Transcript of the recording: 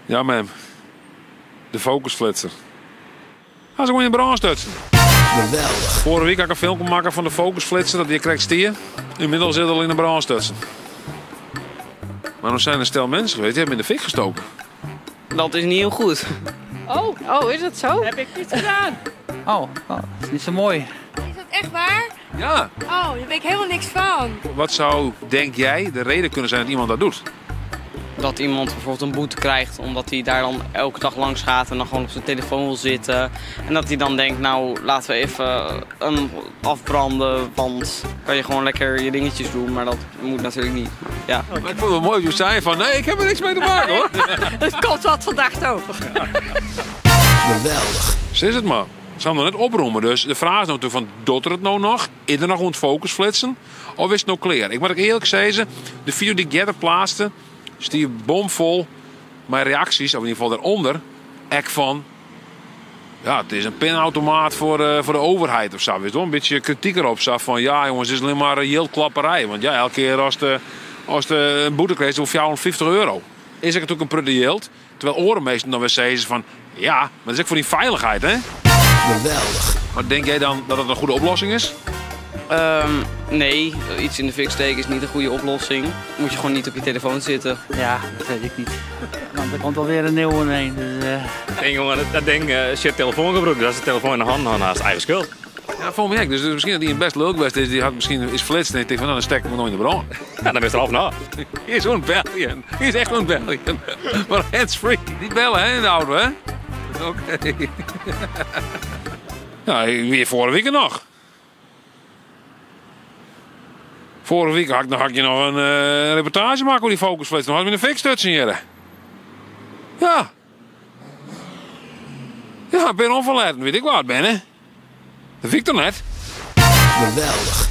Ja, ma'am. De focusflitser. Ga ze gewoon in de brand stutsen. Geweldig. Vorige week had ik een film maken van de focusflitser. Dat die krijgt stier. Inmiddels zit al in de brand stutsen. Maar nog zijn er stel mensen geweest die hebben in de fik gestoken. Dat is niet heel goed. Oh, is dat zo? Heb ik niet gedaan. Oh, dat is niet zo mooi. Is dat echt waar? Ja. Oh, daar weet ik helemaal niks van. Wat zou, denk jij, de reden kunnen zijn dat iemand dat doet? Dat iemand bijvoorbeeld een boete krijgt omdat hij daar dan elke dag langs gaat en dan gewoon op zijn telefoon wil zitten. En dat hij dan denkt, nou laten we even afbranden, want kan je gewoon lekker je dingetjes doen, maar dat moet natuurlijk niet. Ja. Maar ik vond het wel mooi dat je zei van, nee, ik heb er niks mee te maken hoor. Het komt wat vandaag over. Geweldig. Zo is het maar. Ze gaan nog net oproemen, dus de vraag is natuurlijk van, doet er het nou nog? Is er nog gewoon het focus flitsen? Of is het nou clear? Ik moet ook eerlijk zeggen, de video die ik eerder plaatste, stier bomvol mijn reacties, of in ieder geval daaronder, echt van, ja, het is een pinautomaat voor de overheid of zo. Weet je, een beetje kritiek erop zag van, ja jongens, het is alleen maar een heel klapperij. Want ja, elke keer als de een boete krijgt, hoef je €450. Is het natuurlijk een prudent. Terwijl orenmeesten dan weer zeggen van, ja, maar dat is ook voor die veiligheid, hè? Geweldig. Maar denk jij dan dat het een goede oplossing is? Nee, iets in de fik steken is niet een goede oplossing. Moet je gewoon niet op je telefoon zitten. Ja, dat weet ik niet. Want er komt alweer een nieuwe heen. Dus, En jongen, dat ding is je telefoon gebruikt. Dus als de telefoon in de hand had, is eigen schuld. Ja, volgens mij ook. Dus misschien dat hij een best leuk best is. Die had misschien is flitst en ik denk van, nou, dan stek ik me nog in de brand. Ja, dan ben je er half na. Hier is zo'n Belgian. Hier is echt zo'n Belgian. Maar hands-free. Niet bellen, hè, in de auto, hè? Oké. Ja, weer vorige week nog. Vorige week had je nog een reportage maken over die focusflits. Nog had je een fikstutsen hier. Ja. Ja, ik ben onverleid. Weet ik waar het ben, hè? Dat vind ik toch net. Geweldig.